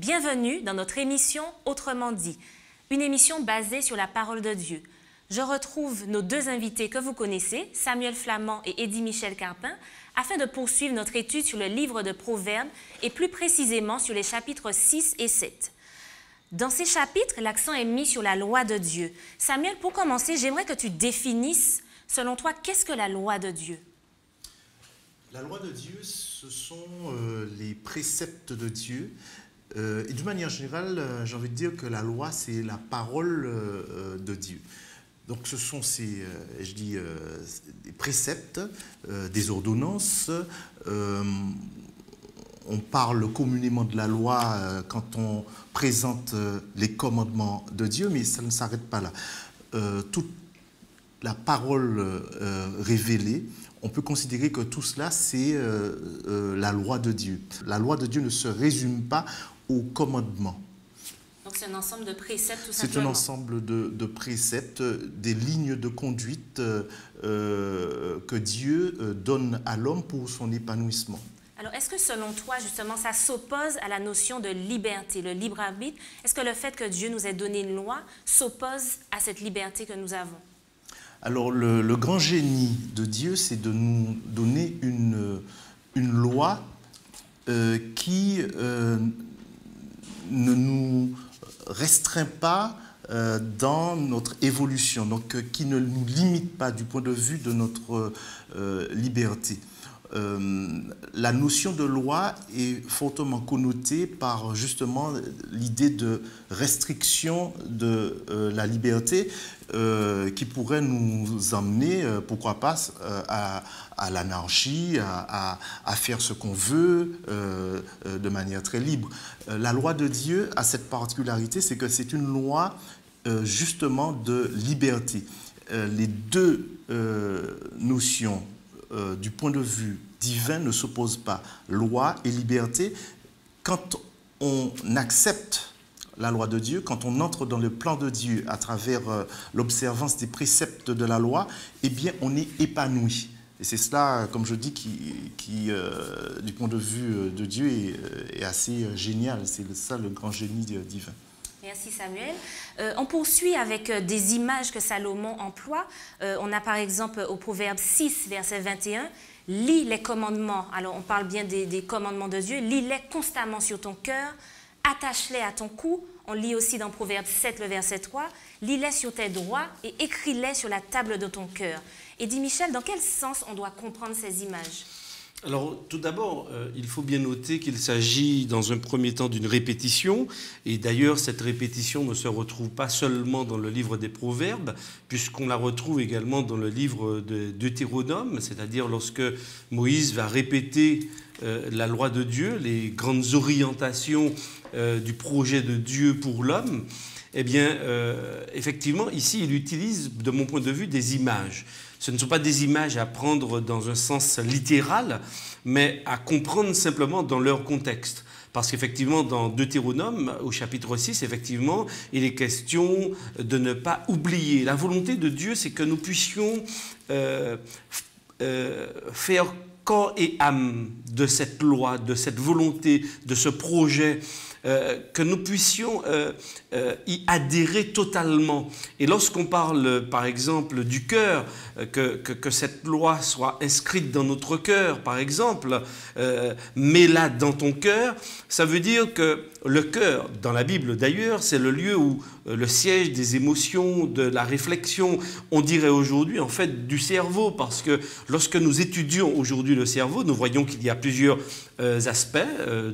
Bienvenue dans notre émission Autrement dit, une émission basée sur la parole de Dieu. Je retrouve nos deux invités que vous connaissez, Samuel Flamand et Eddy-Michel Carpin, afin de poursuivre notre étude sur le livre de Proverbes et plus précisément sur les chapitres 6 et 7. Dans ces chapitres, l'accent est mis sur la loi de Dieu. Samuel, pour commencer, j'aimerais que tu définisses, selon toi, qu'est-ce que la loi de Dieu? La loi de Dieu, ce sont les préceptes de Dieu. Et d'une manière générale, j'ai envie de dire que la loi, c'est la parole de Dieu. Donc ce sont des préceptes, des ordonnances. On parle communément de la loi quand on présente les commandements de Dieu, mais ça ne s'arrête pas là. Toute la parole révélée, on peut considérer que tout cela, c'est la loi de Dieu. La loi de Dieu ne se résume pas aux commandements. Donc c'est un ensemble de préceptes, tout simplement. C'est un ensemble de préceptes, des lignes de conduite que Dieu donne à l'homme pour son épanouissement. Alors, est-ce que selon toi, justement, ça s'oppose à la notion de liberté, le libre arbitre? Est-ce que le fait que Dieu nous ait donné une loi s'oppose à cette liberté que nous avons? Alors, le grand génie de Dieu, c'est de nous donner une loi qui ne nous restreint pas dans notre évolution, donc qui ne nous limite pas du point de vue de notre liberté. La notion de loi est fortement connotée par justement l'idée de restriction de la liberté qui pourrait nous emmener, pourquoi pas, à l'anarchie, à faire ce qu'on veut de manière très libre. La loi de Dieu a cette particularité, c'est que c'est une loi justement de liberté. Les deux notions du point de vue divin ne s'opposent pas, loi et liberté. Quand on accepte la loi de Dieu, quand on entre dans le plan de Dieu à travers l'observance des préceptes de la loi, eh bien on est épanoui. Et c'est cela, comme je dis, qui du point de vue de Dieu est assez génial. C'est ça le grand génie divin. Merci Samuel. On poursuit avec des images que Salomon emploie. On a par exemple au Proverbe 6, verset 21, « Lis les commandements ». Alors on parle bien des commandements de Dieu. « Lis-les constamment sur ton cœur, attache-les à ton cou ». On lit aussi dans Proverbe 7, le verset 3, « Lis-les sur tes doigts et écris-les sur la table de ton cœur ». Eddy-Michel, dans quel sens on doit comprendre ces images? Alors, tout d'abord, il faut bien noter qu'il s'agit dans un premier temps d'une répétition. Et d'ailleurs, cette répétition ne se retrouve pas seulement dans le livre des Proverbes, puisqu'on la retrouve également dans le livre de Deutéronome, c'est-à-dire lorsque Moïse va répéter la loi de Dieu, les grandes orientations du projet de Dieu pour l'homme. Eh bien, effectivement, ici, il utilise, de mon point de vue, des images. Ce ne sont pas des images à prendre dans un sens littéral, mais à comprendre simplement dans leur contexte. Parce qu'effectivement, dans Deutéronome, au chapitre 6, effectivement, il est question de ne pas oublier. La volonté de Dieu, c'est que nous puissions faire corps et âme de cette loi, de cette volonté, de ce projet, que nous puissions y adhérer totalement. Et lorsqu'on parle, par exemple, du cœur, que cette loi soit inscrite dans notre cœur, par exemple, mets-la dans ton cœur, ça veut dire que le cœur, dans la Bible d'ailleurs, c'est le lieu où le siège des émotions, de la réflexion, on dirait aujourd'hui en fait du cerveau, parce que lorsque nous étudions aujourd'hui le cerveau, nous voyons qu'il y a plusieurs aspects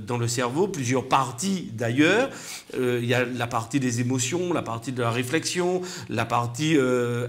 dans le cerveau, plusieurs parties d'ailleurs. Il y a la partie des émotions, la partie de la réflexion, la partie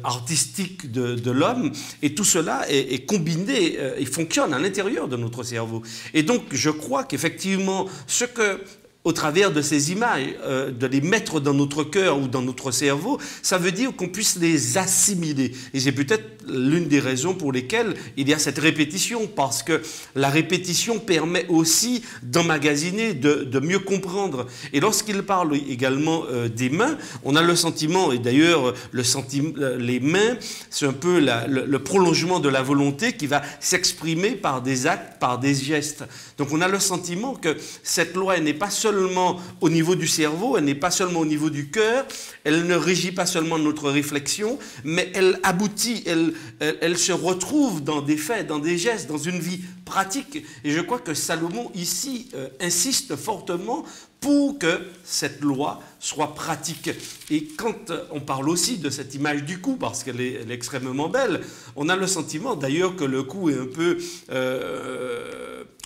artistique de l'homme, et tout cela est combiné et fonctionne à l'intérieur de notre cerveau. Et donc je crois qu'effectivement ce que au travers de ces images, de les mettre dans notre cœur ou dans notre cerveau, ça veut dire qu'on puisse les assimiler. Et c'est peut-être l'une des raisons pour lesquelles il y a cette répétition, parce que la répétition permet aussi d'emmagasiner, de mieux comprendre. Et lorsqu'il parle également des mains, on a le sentiment, et d'ailleurs les mains, c'est un peu le prolongement de la volonté qui va s'exprimer par des actes, par des gestes. Donc on a le sentiment que cette loi n'est pas seulement seulement au niveau du cerveau, elle n'est pas seulement au niveau du cœur, elle ne régit pas seulement notre réflexion, mais elle aboutit, elle se retrouve dans des faits, dans des gestes, dans une vie pratique. Et je crois que Salomon ici insiste fortement pour que cette loi soit pratique. Et quand on parle aussi de cette image du cou, parce qu'elle est extrêmement belle, on a le sentiment d'ailleurs que le cou est un peu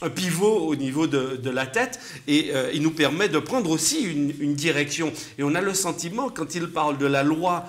un pivot au niveau de la tête, et il nous permet de prendre aussi une direction. Et on a le sentiment, quand il parle de la loi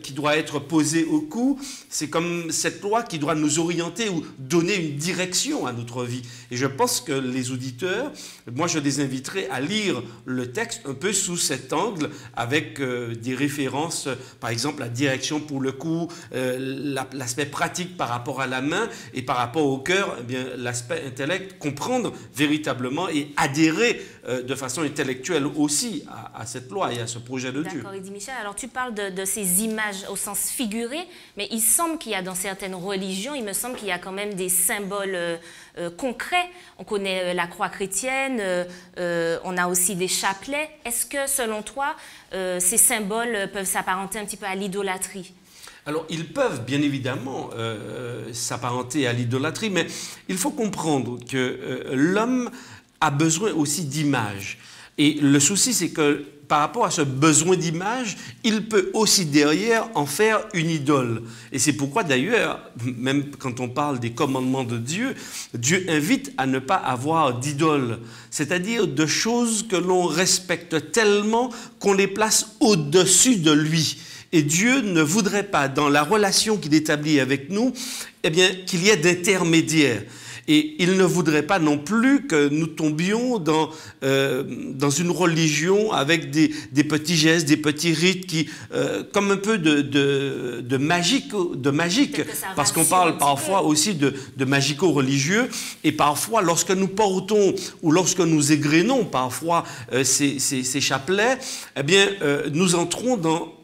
qui doit être posée au cou, c'est comme cette loi qui doit nous orienter ou donner une direction à notre vie. Et je pense que les auditeurs, moi je les inviterai à lire le texte un peu sous cet angle, avec des références, par exemple la direction pour le cou, l'aspect pratique par rapport à la main, et par rapport au cœur, eh bien, l'aspect intellect, comprendre véritablement et adhérer de façon intellectuelle aussi à cette loi et à ce projet de Dieu. D'accord, Eddy Michel. Alors tu parles de ces images au sens figuré, mais il semble qu'il y a dans certaines religions, il me semble qu'il y a quand même des symboles concrets. On connaît la croix chrétienne, on a aussi des chapelets. Est-ce que selon toi, ces symboles peuvent s'apparenter un petit peu à l'idolâtrie ? Alors, ils peuvent bien évidemment s'apparenter à l'idolâtrie, mais il faut comprendre que l'homme a besoin aussi d'images. Et le souci, c'est que par rapport à ce besoin d'image, il peut aussi derrière en faire une idole. Et c'est pourquoi d'ailleurs, même quand on parle des commandements de Dieu, Dieu invite à ne pas avoir d'idole, c'est-à-dire de choses que l'on respecte tellement qu'on les place au-dessus de lui. Et Dieu ne voudrait pas, dans la relation qu'il établit avec nous, eh bien, qu'il y ait d'intermédiaires. Et il ne voudrait pas non plus que nous tombions dans une religion avec des petits gestes, des petits rites qui, comme un peu de magique, parce qu'on parle parfois aussi de magico-religieux, et parfois lorsque nous portons ou lorsque nous égrénons parfois ces chapelets, eh bien, nous entrons dans...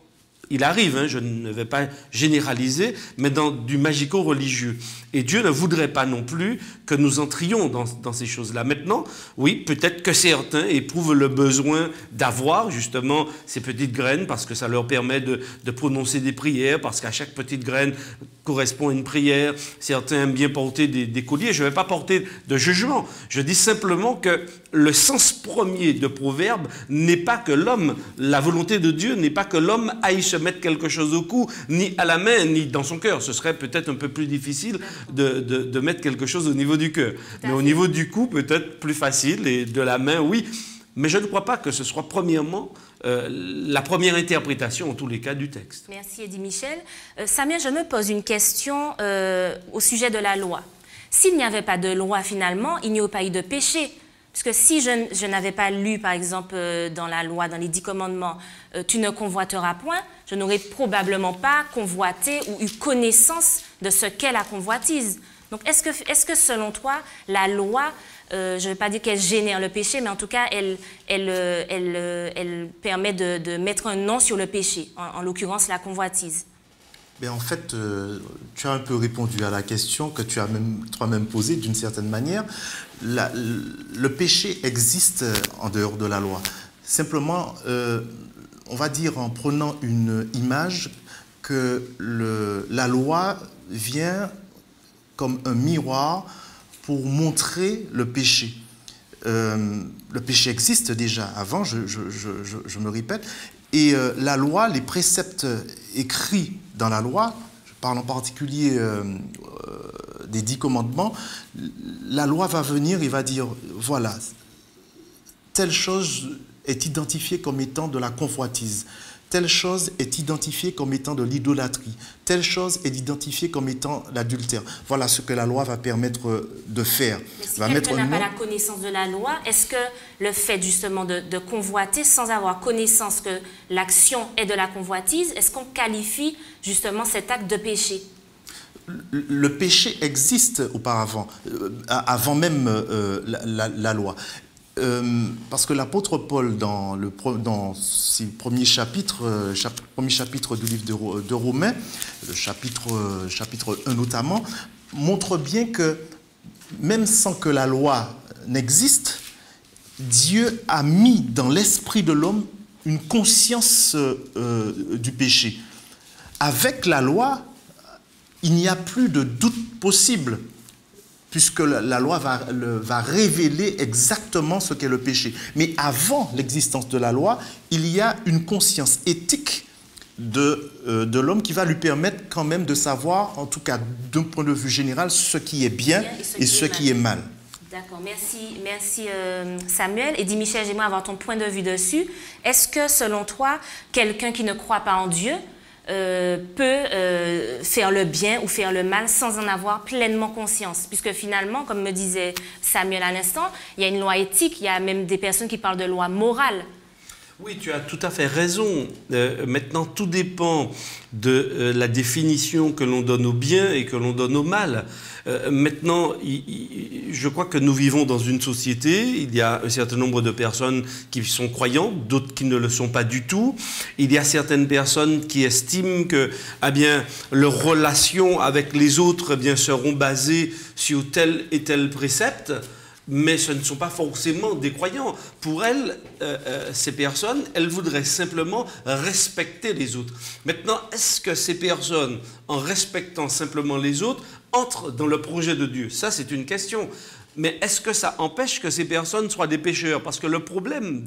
Il arrive, je ne vais pas généraliser, mais dans du magico-religieux. Et Dieu ne voudrait pas non plus que nous entrions dans ces choses-là. Maintenant, oui, peut-être que certains éprouvent le besoin d'avoir justement ces petites graines parce que ça leur permet de prononcer des prières, parce qu'à chaque petite graine correspond à une prière. Certains aiment bien porter des colliers. Je ne vais pas porter de jugement. Je dis simplement que le sens premier de Proverbe n'est pas que l'homme, la volonté de Dieu n'est pas que l'homme aille se mettre quelque chose au cou, ni à la main, ni dans son cœur. Ce serait peut-être un peu plus difficile de mettre quelque chose au niveau du cœur. Mais au niveau du cou, peut-être plus facile, et de la main, oui. Mais je ne crois pas que ce soit premièrement la première interprétation, en tous les cas, du texte. Merci, Eddy Michel. Samia, je me pose une question au sujet de la loi. S'il n'y avait pas de loi, finalement, il n'y aurait pas eu de péché. Parce que si je n'avais pas lu, par exemple, dans la loi, dans les 10 commandements, tu ne convoiteras point, je n'aurais probablement pas convoité ou eu connaissance de ce qu'est la convoitise. Donc, est-ce que selon toi, la loi, je ne vais pas dire qu'elle génère le péché, mais en tout cas, elle permet de mettre un nom sur le péché, en l'occurrence la convoitise? Mais en fait, tu as un peu répondu à la question que tu as toi-même posée d'une certaine manière. Le péché existe en dehors de la loi. Simplement, on va dire en prenant une image que la loi vient comme un miroir pour montrer le péché. Le péché existe déjà avant, je me répète, et la loi, les préceptes écrits dans la loi, je parle en particulier des 10 commandements, la loi va venir et va dire, voilà, telle chose est identifiée comme étant de la convoitise, telle chose est identifiée comme étant de l'idolâtrie, telle chose est identifiée comme étant l'adultère. Voilà ce que la loi va permettre de faire. Mais si quelqu'un n'a pas la connaissance de la loi, est-ce que le fait justement de convoiter sans avoir connaissance que l'action est de la convoitise, est-ce qu'on qualifie justement cet acte de péché? Le péché existe auparavant, avant même la loi. Parce que l'apôtre Paul, dans ses premiers chapitres, premier chapitre du livre de Romains, le chapitre 1 notamment, montre bien que même sans que la loi n'existe, Dieu a mis dans l'esprit de l'homme une conscience du péché. Avec la loi, il n'y a plus de doute possible, puisque la loi va révéler exactement ce qu'est le péché. Mais avant l'existence de la loi, il y a une conscience éthique de l'homme qui va lui permettre quand même de savoir, en tout cas d'un point de vue général, ce qui est bien et ce qui est mal. D'accord, merci Samuel. Et dis Michel, j'aimerais avoir ton point de vue dessus. Est-ce que selon toi, quelqu'un qui ne croit pas en Dieu peut faire le bien ou faire le mal sans en avoir pleinement conscience? Puisque finalement, comme me disait Samuel à l'instant, il y a une loi éthique, il y a même des personnes qui parlent de loi morale. Oui, tu as tout à fait raison. Maintenant, tout dépend de la définition que l'on donne au bien et que l'on donne au mal. Maintenant, je crois que nous vivons dans une société, il y a un certain nombre de personnes qui sont croyantes, d'autres qui ne le sont pas du tout. Il y a certaines personnes qui estiment que leurs relations avec les autres seront basées sur tel et tel précepte. Mais ce ne sont pas forcément des croyants. Pour elles, ces personnes, elles voudraient simplement respecter les autres. Maintenant, est-ce que ces personnes, en respectant simplement les autres, entrent dans le projet de Dieu? Ça, c'est une question. Mais est-ce que ça empêche que ces personnes soient des pécheurs? Parce que le problème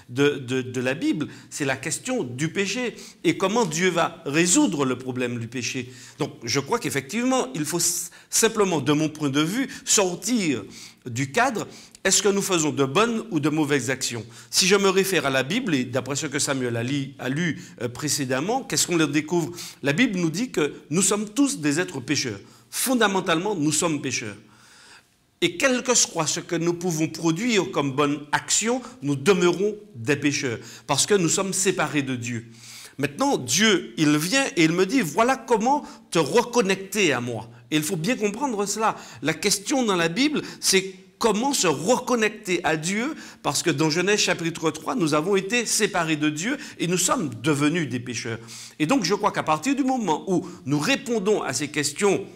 de la Bible, c'est la question du péché et comment Dieu va résoudre le problème du péché. Donc, je crois qu'effectivement, il faut simplement, de mon point de vue, sortir du cadre. Est-ce que nous faisons de bonnes ou de mauvaises actions? Si je me réfère à la Bible, et d'après ce que Samuel a lu précédemment, qu'est-ce qu'on découvre? La Bible nous dit que nous sommes tous des êtres pécheurs. Fondamentalement, nous sommes pécheurs. Et quel que soit ce que nous pouvons produire comme bonne action, nous demeurons des pécheurs, parce que nous sommes séparés de Dieu. Maintenant, Dieu, il vient et il me dit, voilà comment te reconnecter à moi. Et il faut bien comprendre cela. La question dans la Bible, c'est comment se reconnecter à Dieu, parce que dans Genèse chapitre 3, nous avons été séparés de Dieu et nous sommes devenus des pécheurs. Et donc, je crois qu'à partir du moment où nous répondons à ces questions,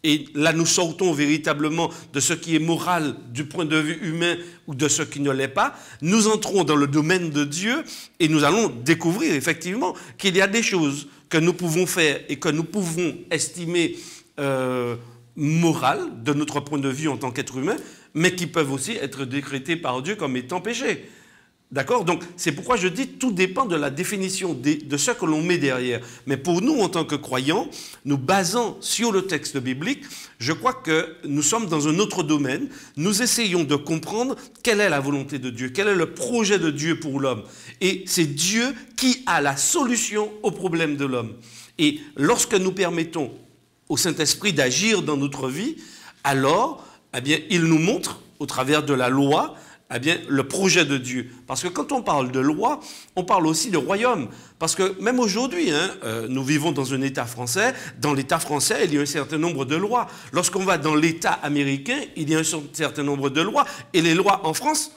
et là, nous sortons véritablement de ce qui est moral du point de vue humain ou de ce qui ne l'est pas. Nous entrons dans le domaine de Dieu et nous allons découvrir effectivement qu'il y a des choses que nous pouvons faire et que nous pouvons estimer morales de notre point de vue en tant qu'être humain, mais qui peuvent aussi être décrétées par Dieu comme étant péchés. D'accord? Donc, c'est pourquoi je dis tout dépend de la définition de ce que l'on met derrière. Mais pour nous, en tant que croyants, nous basant sur le texte biblique, je crois que nous sommes dans un autre domaine. Nous essayons de comprendre quelle est la volonté de Dieu, quel est le projet de Dieu pour l'homme. Et c'est Dieu qui a la solution au problème de l'homme. Et lorsque nous permettons au Saint-Esprit d'agir dans notre vie, alors, il nous montre, au travers de la loi, le projet de Dieu. Parce que quand on parle de loi, on parle aussi de royaume. Parce que même aujourd'hui, nous vivons dans un État français. Dans l'État français, il y a un certain nombre de lois. Lorsqu'on va dans l'État américain, il y a un certain nombre de lois. Et les lois en France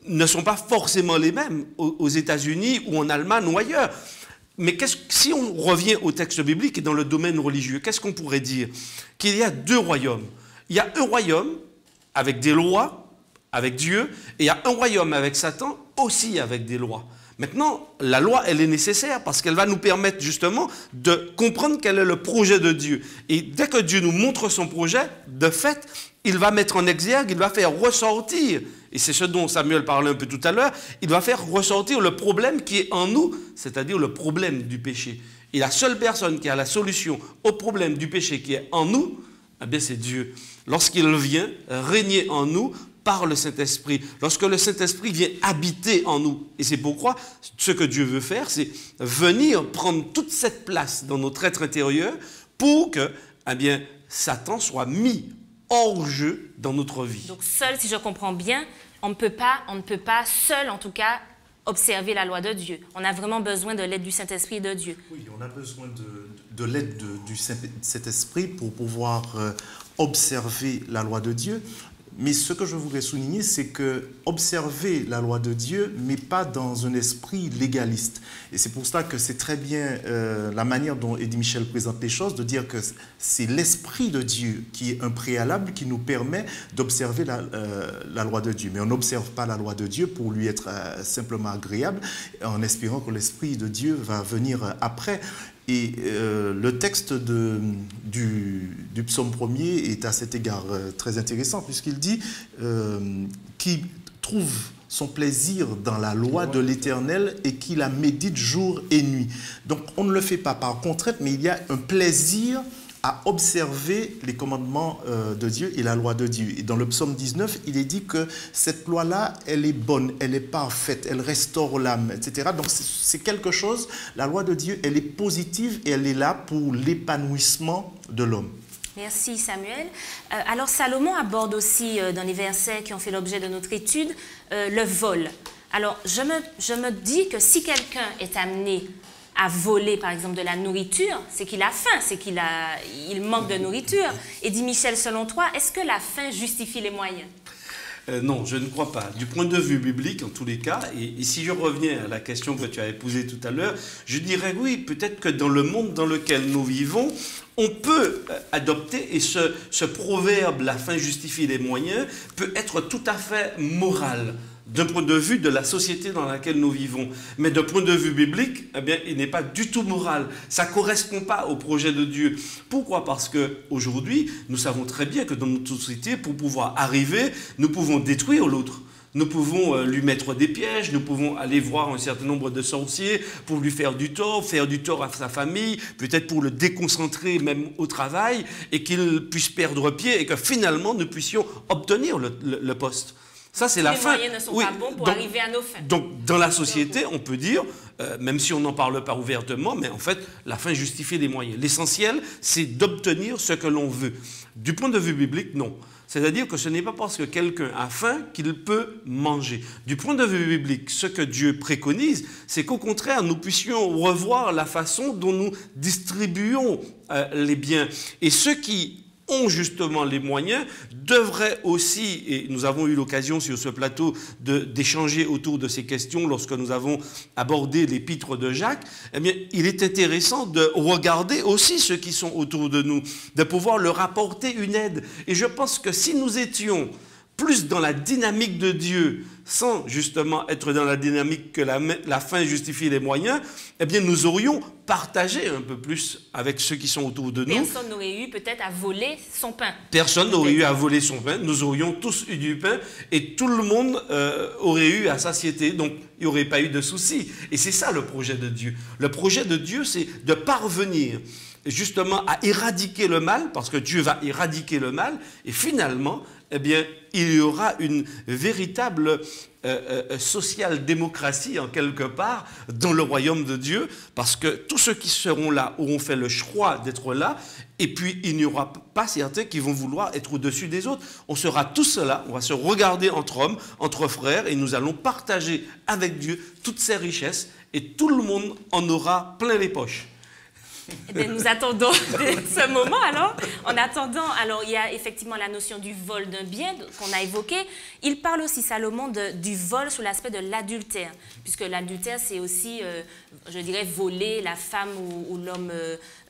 ne sont pas forcément les mêmes aux États-Unis ou en Allemagne ou ailleurs. Mais si on revient au texte biblique et dans le domaine religieux, qu'est-ce qu'on pourrait dire? Qu'il y a deux royaumes. Il y a un royaume avec des lois, avec Dieu, et il y a un royaume avec Satan, aussi avec des lois. Maintenant, la loi, elle est nécessaire parce qu'elle va nous permettre justement de comprendre quel est le projet de Dieu. Et dès que Dieu nous montre son projet, de fait, il va mettre en exergue, il va faire ressortir, et c'est ce dont Samuel parlait un peu tout à l'heure, il va faire ressortir le problème qui est en nous, c'est-à-dire le problème du péché. Et la seule personne qui a la solution au problème du péché qui est en nous, c'est Dieu. Lorsqu'il vient régner en nous, par le Saint-Esprit, lorsque le Saint-Esprit vient habiter en nous. Et c'est pourquoi ce que Dieu veut faire, c'est venir prendre toute cette place dans notre être intérieur pour que Satan soit mis hors jeu dans notre vie. Donc seul, si je comprends bien, on ne peut pas seul, en tout cas, observer la loi de Dieu. On a vraiment besoin de l'aide du Saint-Esprit et de Dieu. Oui, on a besoin de l'aide du Saint-Esprit pour pouvoir observer la loi de Dieu. Mais ce que je voudrais souligner, c'est que observer la loi de Dieu, mais pas dans un esprit légaliste. Et c'est pour cela que c'est très bien la manière dont Eddie Michel présente les choses, de dire que c'est l'esprit de Dieu qui est un préalable qui nous permet d'observer la loi de Dieu. Mais on n'observe pas la loi de Dieu pour lui être simplement agréable, en espérant que l'esprit de Dieu va venir après. Et le texte du psaume 1er est à cet égard très intéressant, puisqu'il dit qu'il trouve son plaisir dans la loi de l'Éternel et qu'il la médite jour et nuit. Donc on ne le fait pas par contrainte, mais il y a un plaisir à observer les commandements de Dieu et la loi de Dieu. Et dans le psaume 19, il est dit que cette loi-là, elle est bonne, elle est parfaite, elle restaure l'âme, etc. Donc c'est quelque chose, la loi de Dieu, elle est positive et elle est là pour l'épanouissement de l'homme. Merci Samuel. Alors Salomon aborde aussi dans les versets qui ont fait l'objet de notre étude le vol. Alors je me dis que si quelqu'un est amené à voler, par exemple, de la nourriture, c'est qu'il a faim, c'est qu'il manque de nourriture. Et dit Michel, selon toi, est-ce que la faim justifie les moyens? Non, je ne crois pas. Du point de vue biblique, en tous les cas, et si je reviens à la question que tu as posée tout à l'heure, je dirais oui, peut-être que dans le monde dans lequel nous vivons, on peut adopter, et ce proverbe, la fin justifie les moyens, peut être tout à fait moral, d'un point de vue de la société dans laquelle nous vivons. Mais d'un point de vue biblique, eh bien, il n'est pas du tout moral. Ça ne correspond pas au projet de Dieu. Pourquoi? Parce qu'aujourd'hui, nous savons très bien que dans notre société, pour pouvoir arriver, nous pouvons détruire l'autre. Nous pouvons lui mettre des pièges, nous pouvons aller voir un certain nombre de sorciers pour lui faire du tort à sa famille, peut-être pour le déconcentrer même au travail, et qu'il puisse perdre pied et que finalement nous puissions obtenir le poste. Ça, c'est la fin. Les moyens ne sont pas bons pour arriver à nos fins. Donc, dans la société, on peut dire, même si on n'en parle pas ouvertement, mais en fait, la fin justifie les moyens. L'essentiel, c'est d'obtenir ce que l'on veut. Du point de vue biblique, non. C'est-à-dire que ce n'est pas parce que quelqu'un a faim qu'il peut manger. Du point de vue biblique, ce que Dieu préconise, c'est qu'au contraire, nous puissions revoir la façon dont nous distribuons les biens. Et ceux qui ont justement les moyens, devraient aussi, et nous avons eu l'occasion sur ce plateau d'échanger autour de ces questions lorsque nous avons abordé l'épître de Jacques, eh bien, il est intéressant de regarder aussi ceux qui sont autour de nous, de pouvoir leur apporter une aide. Et je pense que si nous étions plus dans la dynamique de Dieu, sans justement être dans la dynamique que la fin justifie les moyens, eh bien nous aurions partagé un peu plus avec ceux qui sont autour de nous. Personne n'aurait eu peut-être à voler son pain. Personne n'aurait eu à voler son pain. Nous aurions tous eu du pain et tout le monde aurait eu à satiété. Donc il n'y aurait pas eu de souci. Et c'est ça le projet de Dieu. Le projet de Dieu, c'est de parvenir justement à éradiquer le mal, parce que Dieu va éradiquer le mal, et finalement, eh bien, il y aura une véritable social-démocratie en quelque part dans le royaume de Dieu, parce que tous ceux qui seront là auront fait le choix d'être là, et puis il n'y aura pas certains qui vont vouloir être au-dessus des autres. On sera tous là, on va se regarder entre hommes, entre frères, et nous allons partager avec Dieu toutes ces richesses, et tout le monde en aura plein les poches. Eh bien, nous attendons ce moment alors. En attendant, alors il y a effectivement la notion du vol d'un bien qu'on a évoqué. Il parle aussi, Salomon, du vol sous l'aspect de l'adultère, puisque l'adultère, c'est aussi, je dirais, voler la femme ou l'homme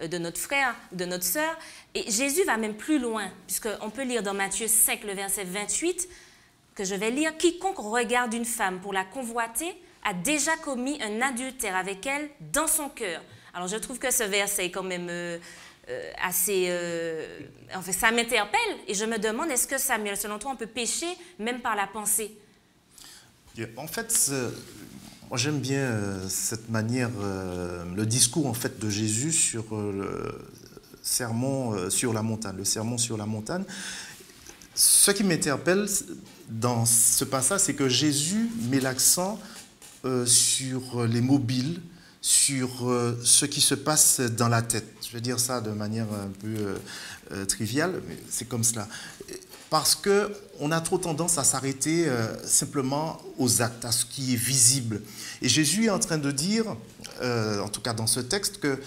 de notre frère, de notre sœur. Et Jésus va même plus loin, puisqu'on peut lire dans Matthieu 5, le verset 28, que je vais lire, « Quiconque regarde une femme pour la convoiter a déjà commis un adultère avec elle dans son cœur. » Alors, je trouve que ce verset est quand même assez... en fait, ça m'interpelle et je me demande, est-ce que, Samuel, selon toi, on peut pécher même par la pensée? En fait, moi j'aime bien cette manière, le discours en fait, de Jésus sur le sermon sur la montagne, le sermon sur la montagne. Ce qui m'interpelle dans ce passage, c'est que Jésus met l'accent sur les mobiles, sur ce qui se passe dans la tête. Je vais dire ça de manière un peu triviale, mais c'est comme cela. Parce qu'on a trop tendance à s'arrêter simplement aux actes, à ce qui est visible. Et Jésus est en train de dire, en tout cas dans ce texte, que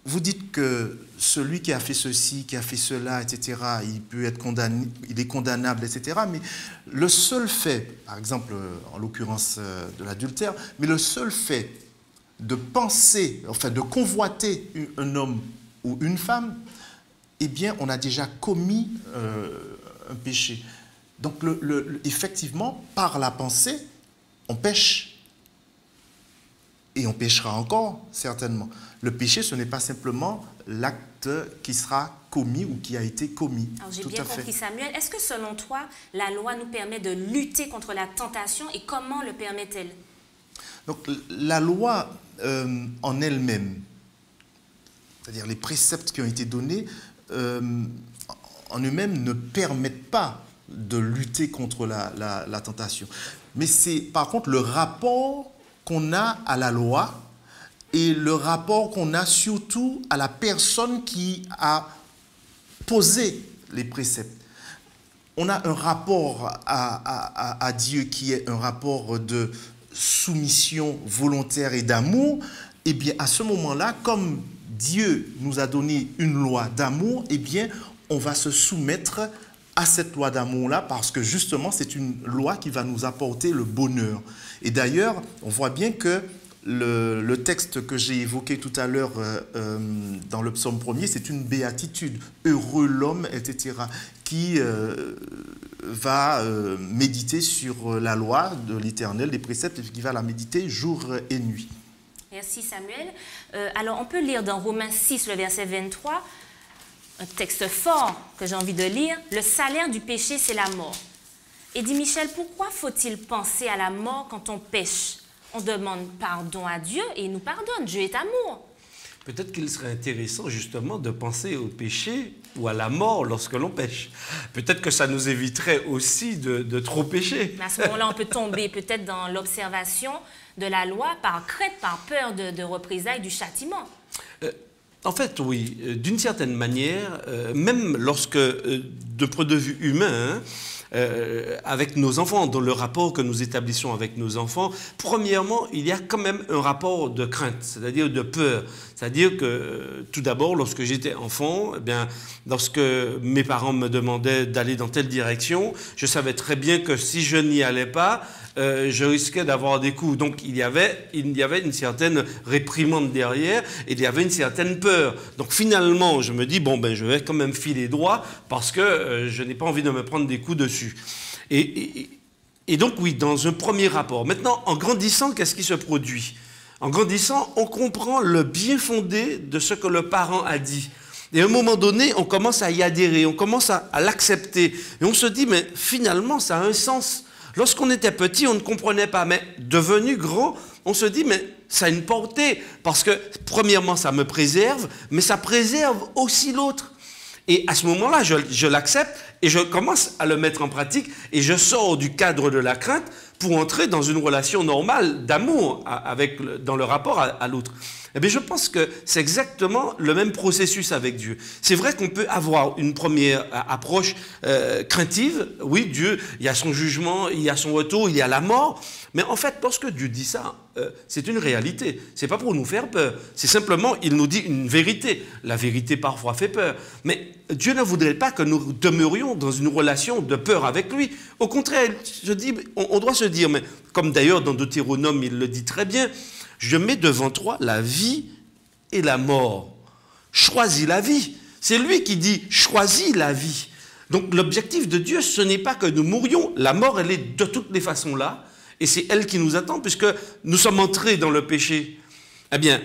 vous dites que celui qui a fait ceci, qui a fait cela, etc., il peut être condamné, il est condamnable, etc. Mais le seul fait, par exemple, en l'occurrence de l'adultère, mais le seul fait de penser, enfin de convoiter un homme ou une femme, eh bien, on a déjà commis un péché. Donc, effectivement, par la pensée, on pêche. Et on péchera encore, certainement. Le péché, ce n'est pas simplement l'acte qui sera commis ou qui a été commis. Alors, j'ai bien compris, Samuel. Est-ce que, selon toi, la loi nous permet de lutter contre la tentation et comment le permet-elle? Donc, la loi en elle-même, c'est-à-dire les préceptes qui ont été donnés, en eux-mêmes ne permettent pas de lutter contre la tentation. Mais c'est, par contre, le rapport qu'on a à la loi et le rapport qu'on a surtout à la personne qui a posé les préceptes. On a un rapport à Dieu qui est un rapport de soumission volontaire et d'amour. Et bien, à ce moment-là, comme Dieu nous a donné une loi d'amour, eh bien, on va se soumettre à cette loi d'amour-là parce que justement, c'est une loi qui va nous apporter le bonheur. Et d'ailleurs, on voit bien que le texte que j'ai évoqué tout à l'heure dans le psaume 1er, c'est une béatitude. Heureux l'homme, etc., qui va méditer sur la loi de l'Éternel, des préceptes, et qui va la méditer jour et nuit. Merci Samuel. Alors on peut lire dans Romains 6, le verset 23, un texte fort que j'ai envie de lire. Le salaire du péché, c'est la mort. Et dit Michel, pourquoi faut-il penser à la mort quand on pêche? On demande pardon à Dieu et il nous pardonne. Dieu est amour. Peut-être qu'il serait intéressant justement de penser au péché ou à la mort lorsque l'on pêche. Peut-être que ça nous éviterait aussi de trop pêcher. Mais à ce moment-là, on peut tomber peut-être dans l'observation de la loi par crainte, par peur de représailles, du châtiment. En fait, oui, d'une certaine manière, même lorsque, de point de vue humain, avec nos enfants, dans le rapport que nous établissons avec nos enfants, premièrement, il y a quand même un rapport de crainte, c'est-à-dire de peur. C'est-à-dire que, tout d'abord, lorsque j'étais enfant, eh bien, lorsque mes parents me demandaient d'aller dans telle direction, je savais très bien que si je n'y allais pas, je risquais d'avoir des coups. Donc, il y avait une certaine réprimande derrière et il y avait une certaine peur. Donc, finalement, je me dis, bon, ben, je vais quand même filer droit parce que je n'ai pas envie de me prendre des coups dessus. Et donc, oui, dans un premier rapport. Maintenant, en grandissant, qu'est-ce qui se produit? En grandissant, on comprend le bien fondé de ce que le parent a dit. Et à un moment donné, on commence à y adhérer, on commence à l'accepter. Et on se dit, mais finalement, ça a un sens. Lorsqu'on était petit, on ne comprenait pas. Mais devenu grand, on se dit, mais ça a une portée. Parce que, premièrement, ça me préserve, mais ça préserve aussi l'autre. Et à ce moment-là, je l'accepte et je commence à le mettre en pratique et je sors du cadre de la crainte pour entrer dans une relation normale d'amour dans le rapport à l'autre. Eh bien, je pense que c'est exactement le même processus avec Dieu. C'est vrai qu'on peut avoir une première approche craintive. Oui, Dieu, il y a son jugement, il y a son retour, il y a la mort. Mais en fait, lorsque Dieu dit ça, c'est une réalité. C'est pas pour nous faire peur. C'est simplement, il nous dit une vérité. La vérité parfois fait peur. Mais Dieu ne voudrait pas que nous demeurions dans une relation de peur avec lui. Au contraire, je dis, on doit se dire, mais comme d'ailleurs dans Deutéronome, il le dit très bien, je mets devant toi la vie et la mort. Choisis la vie. C'est lui qui dit, choisis la vie. Donc l'objectif de Dieu, ce n'est pas que nous mourions. La mort, elle est de toutes les façons là. Et c'est elle qui nous attend puisque nous sommes entrés dans le péché. Eh bien,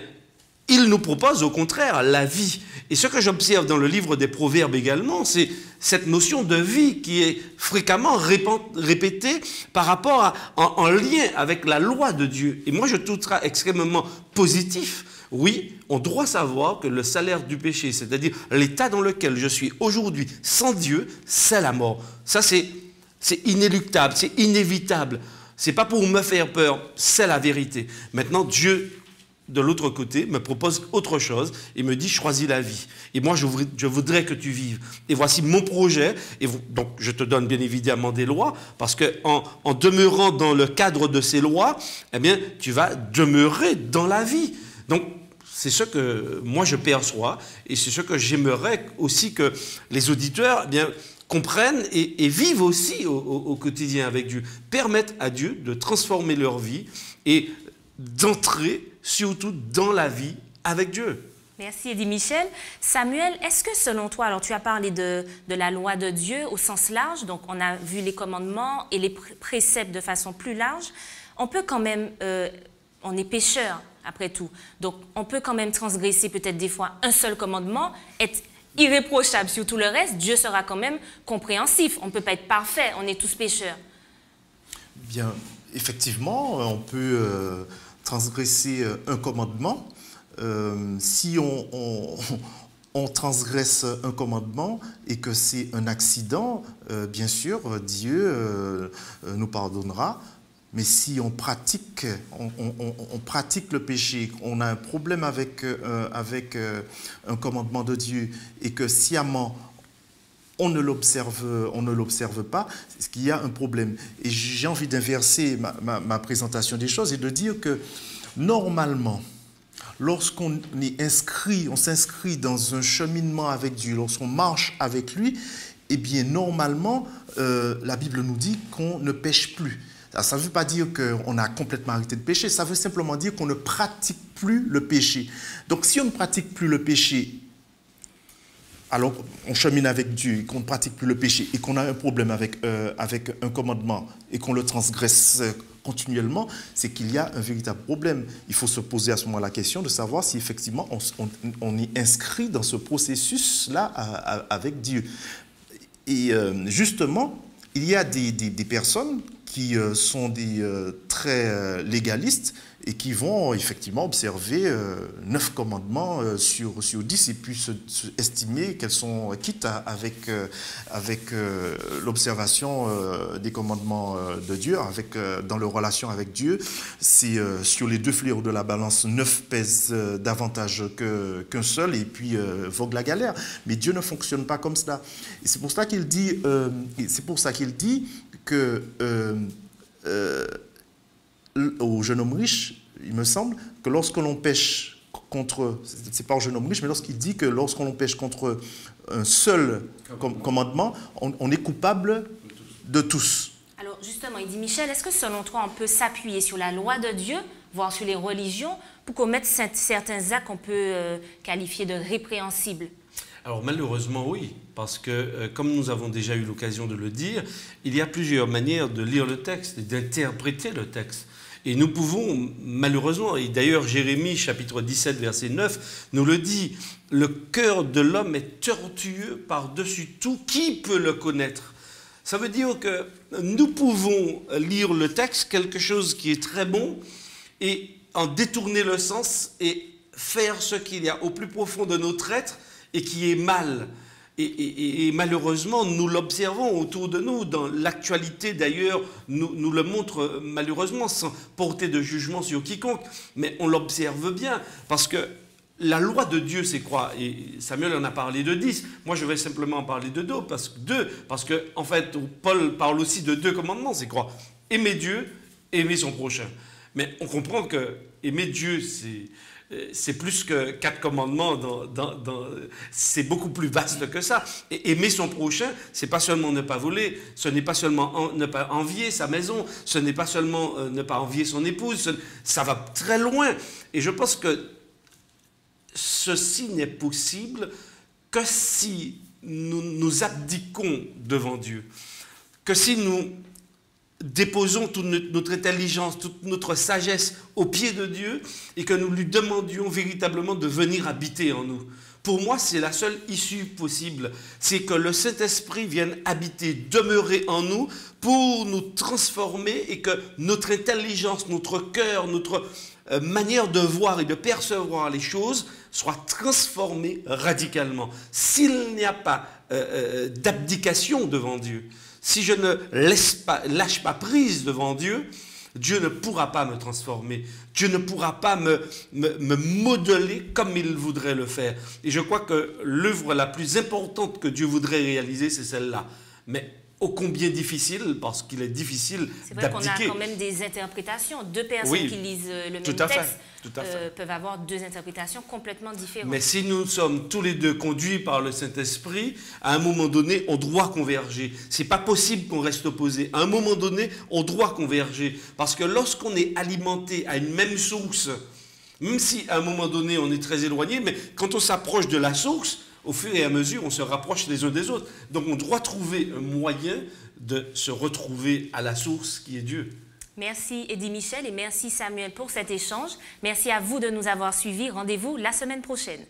il nous propose au contraire la vie. Et ce que j'observe dans le livre des Proverbes également, c'est cette notion de vie qui est fréquemment répétée par rapport en lien avec la loi de Dieu. Et moi, je trouve ça extrêmement positif. Oui, on doit savoir que le salaire du péché, c'est-à-dire l'état dans lequel je suis aujourd'hui sans Dieu, c'est la mort. Ça, c'est inéluctable, c'est inévitable. C'est pas pour me faire peur, c'est la vérité. Maintenant, Dieu, de l'autre côté, me propose autre chose et me dit, choisis la vie. Et moi, je voudrais que tu vives. Et voici mon projet. Et donc, je te donne bien évidemment des lois, parce qu'en demeurant dans le cadre de ces lois, eh bien, tu vas demeurer dans la vie. Donc, c'est ce que moi je perçois et c'est ce que j'aimerais aussi que les auditeurs comprennent et vivent aussi au quotidien avec Dieu. Permettent à Dieu de transformer leur vie et d'entrer surtout dans la vie avec Dieu. Merci Eddie Michel. Samuel, est-ce que selon toi, alors tu as parlé de la loi de Dieu au sens large, donc on a vu les commandements et les préceptes de façon plus large, on peut quand même, on est pécheur après tout, donc on peut quand même transgresser peut-être des fois un seul commandement, être irréprochable sur tout le reste, Dieu sera quand même compréhensif, on ne peut pas être parfait, on est tous pécheurs. Bien, effectivement, on peut transgresser un commandement. Si on transgresse un commandement et que c'est un accident, bien sûr, Dieu nous pardonnera. Mais si on pratique le péché, on a un problème avec un commandement de Dieu et que sciemment on ne l'observe pas, c'est qu'il y a un problème. Et j'ai envie d'inverser ma présentation des choses et de dire que normalement, lorsqu'on est inscrit, on s'inscrit dans un cheminement avec Dieu, lorsqu'on marche avec lui, eh bien normalement, la Bible nous dit qu'on ne pêche plus. Ça ne veut pas dire qu'on a complètement arrêté de pécher, ça veut simplement dire qu'on ne pratique plus le péché. Donc si on ne pratique plus le péché, alors on chemine avec Dieu, et qu'on ne pratique plus le péché et qu'on a un problème avec un commandement et qu'on le transgresse continuellement, c'est qu'il y a un véritable problème. Il faut se poser à ce moment la question de savoir si effectivement on est inscrit dans ce processus-là avec Dieu. Et justement, il y a des personnes qui sont très légalistes et qui vont effectivement observer 9 commandements sur 10 et puis estimer qu'elles sont quittes avec l'observation des commandements de Dieu, dans leur relation avec Dieu. C'est sur les 2 fléaux de la balance, 9 pèsent davantage qu'un seul et puis vogue la galère. Mais Dieu ne fonctionne pas comme cela. Et c'est pour ça qu'il dit, que au jeune homme riche, il me semble, que lorsque l'on pêche contre, c'est pas au jeune homme riche, mais lorsqu'il dit que lorsqu'on pêche contre un seul commandement, on est coupable de tous. Alors justement, il dit, Michel, est-ce que selon toi, on peut s'appuyer sur la loi de Dieu, voire sur les religions, pour commettre certains actes qu'on peut qualifier de répréhensibles? Alors malheureusement oui, parce que comme nous avons déjà eu l'occasion de le dire, il y a plusieurs manières de lire le texte et d'interpréter le texte. Et nous pouvons malheureusement, et d'ailleurs Jérémie chapitre 17 verset 9 nous le dit, le cœur de l'homme est tortueux par-dessus tout, qui peut le connaître? Ça veut dire que nous pouvons lire le texte, quelque chose qui est très bon, et en détourner le sens et faire ce qu'il y a au plus profond de notre être et qui est mal. Et malheureusement, nous l'observons autour de nous. Dans l'actualité, d'ailleurs, nous le montre malheureusement, sans porter de jugement sur quiconque. Mais on l'observe bien, parce que la loi de Dieu, c'est quoi? Et Samuel en a parlé de 10. Moi, je vais simplement en parler de 2, parce que en fait, Paul parle aussi de 2 commandements, c'est quoi? Aimer Dieu, aimer son prochain. Mais on comprend que aimer Dieu, c'est plus que 4 commandements, c'est beaucoup plus vaste que ça. Et aimer son prochain, c'est pas seulement ne pas voler, ce n'est pas seulement ne pas envier sa maison, ce n'est pas seulement ne pas envier son épouse, ça va très loin. Et je pense que ceci n'est possible que si nous abdiquons devant Dieu, que si nous déposons toute notre intelligence, toute notre sagesse aux pieds de Dieu et que nous lui demandions véritablement de venir habiter en nous. Pour moi, c'est la seule issue possible. C'est que le Saint-Esprit vienne habiter, demeurer en nous pour nous transformer et que notre intelligence, notre cœur, notre manière de voir et de percevoir les choses soit transformée radicalement. S'il n'y a pas d'abdication devant Dieu, si je ne lâche pas prise devant Dieu, Dieu ne pourra pas me transformer. Dieu ne pourra pas me modeler comme il voudrait le faire. Et je crois que l'œuvre la plus importante que Dieu voudrait réaliser, c'est celle-là. Mais ô combien difficile, parce qu'il est difficile C'est vrai qu'on a d'abdiquer. quand même des interprétations. Deux personnes Oui, qui lisent le même tout à fait, texte tout à fait. peuvent avoir deux interprétations complètement différentes. Mais si nous sommes tous les deux conduits par le Saint-Esprit, à un moment donné, on doit converger. C'est pas possible qu'on reste opposés. À un moment donné, on doit converger. Parce que lorsqu'on est alimenté à une même source, même si à un moment donné, on est très éloigné, mais quand on s'approche de la source, au fur et à mesure, on se rapproche les uns des autres. Donc on doit trouver un moyen de se retrouver à la source qui est Dieu. Merci Eddie Michel et merci Samuel pour cet échange. Merci à vous de nous avoir suivis. Rendez-vous la semaine prochaine.